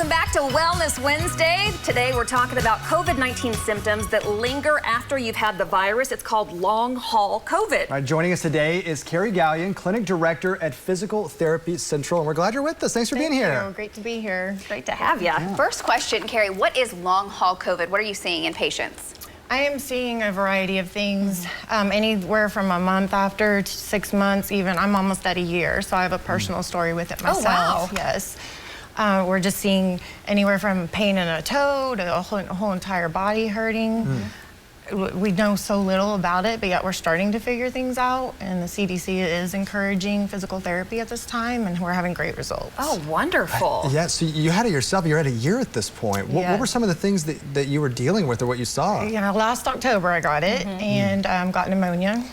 Welcome back to Wellness Wednesday. Today we're talking about COVID-19 symptoms that linger after you've had the virus. It's called long haul COVID. All right, joining us today is Carrie Gallion, Clinic Director at Physical Therapy Central, and we're glad you're with us. Thanks for being here. Thank you. Great to be here. Great to have you. Yeah. First question, Carrie, what is long haul COVID? What are you seeing in patients? I am seeing a variety of things, anywhere from a month after to 6 months, even. I'm almost at a year, so I have a personal story with it myself. Oh, wow. Yes. We're just seeing anywhere from pain in a toe to a whole entire body hurting. We know so little about it, but yet we're starting to figure things out, and the CDC is encouraging physical therapy at this time, and we're having great results. Oh, wonderful. Yeah, so you had it yourself. You're at a year at this point. What were some of the things that you were dealing with or what you saw? You know, last October I got it and got pneumonia.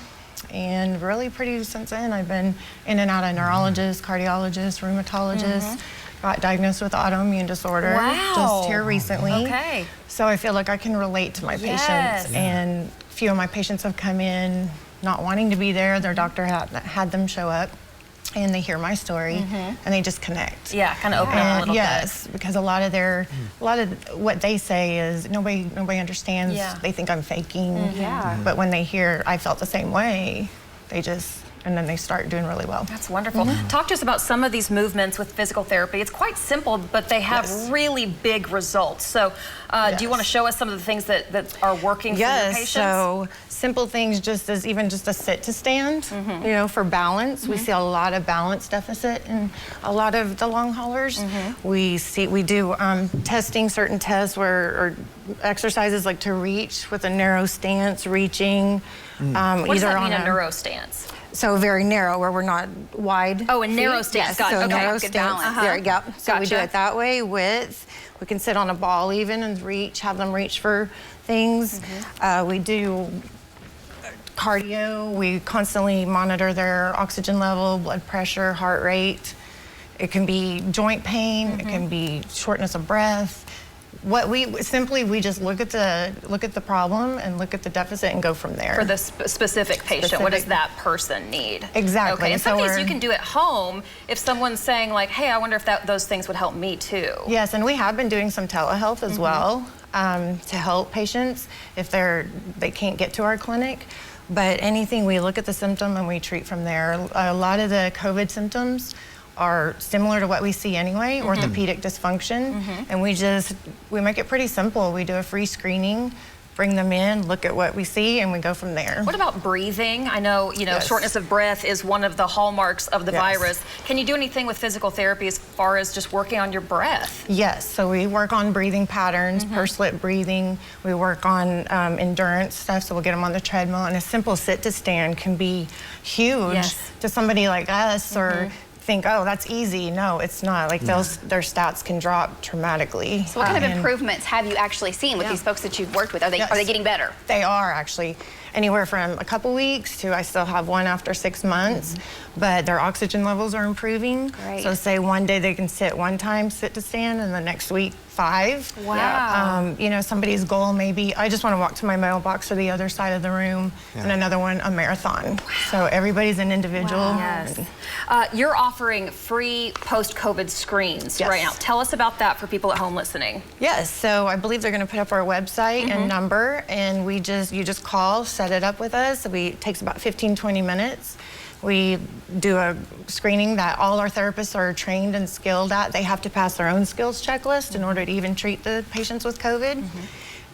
And really pretty since then, I've been in and out of neurologists, cardiologists, rheumatologists. Got diagnosed with autoimmune disorder just here recently. Okay. So I feel like I can relate to my patients. And a few of my patients have come in not wanting to be there. Their doctor had them show up, and they hear my story and they just connect. Yeah, kind of open up a little bit. Yes, because a lot of what they say is nobody understands. They think I'm faking. But when they hear I felt the same way, and then they start doing really well. That's wonderful. Talk to us about some of these movements with physical therapy. It's quite simple, but they have really big results. So do you want to show us some of the things that are working for your patients? So simple things just as even just a sit to stand, you know, for balance. We see a lot of balance deficit in a lot of the long haulers. We do testing, certain tests or exercises like to reach with a narrow stance, reaching. What does that mean, a neuro stance? So very narrow, where we're not wide. Oh, a narrow stance. Yes, so narrow good stance. balance. There you go. So we do it that way we can sit on a ball even and have them reach for things. We do cardio. We constantly monitor their oxygen level, blood pressure, heart rate. It can be joint pain. It can be shortness of breath. We just look at the problem and look at the deficit and go from there. For the specific patient, what does that person need? Exactly. Okay, and some things you can do at home if someone's saying like, hey, I wonder if those things would help me too. Yes, and we have been doing some telehealth as well to help patients if they can't get to our clinic. But anything, we look at the symptom and we treat from there. A lot of the COVID symptoms are similar to what we see anyway, orthopedic dysfunction, and we make it pretty simple. We do a free screening, bring them in, look at what we see, and we go from there. What about breathing? I know, shortness of breath is one of the hallmarks of the virus. Can you do anything with physical therapy as far as just working on your breath? Yes, so we work on breathing patterns, pursed lip breathing. We work on endurance stuff, so we'll get them on the treadmill, and a simple sit to stand can be huge to somebody like us or think, oh, that's easy. No, it's not. Like their stats can drop dramatically. So what kind of improvements have you actually seen with these folks that you've worked with? Are they getting better? They are actually. Anywhere from a couple weeks to I still have one after 6 months, but their oxygen levels are improving. Great. So say one day they can sit one time, sit to stand, and the next week 5. Wow. Somebody's goal may be, I just want to walk to my mailbox or the other side of the room, and another one, a marathon. So everybody's an individual. Yes. You're offering free post-COVID screens right now. Tell us about that for people at home listening. Yes, so I believe they're going to put up our website and number, and you just call, set it up with us. It takes about 15-20 minutes. We do a screening that all our therapists are trained and skilled at. They have to pass their own skills checklist in order to even treat the patients with COVID.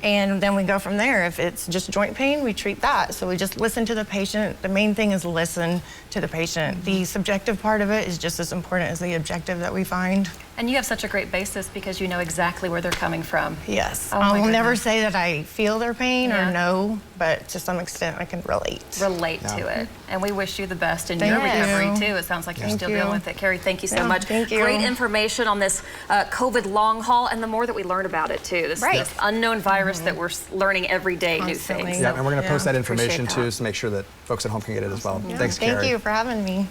And then we go from there. If it's just joint pain, we treat that. So we just listen to the patient. The main thing is listen to the patient. The subjective part of it is just as important as the objective that we find. And you have such a great basis because you know exactly where they're coming from. Yes. I will never say that I feel their pain or know, but to some extent I can relate. Relate to it. And we wish you the best in your recovery too. It sounds like you're still dealing with it. Carrie, thank you so much. Thank you. Great information on this COVID long haul, and the more that we learn about it too. This unknown virus that we're learning every day new things. Yeah, and we're going to post that information too, so make sure that folks at home can get it as well. Thanks, Carrie. Thank you for having me.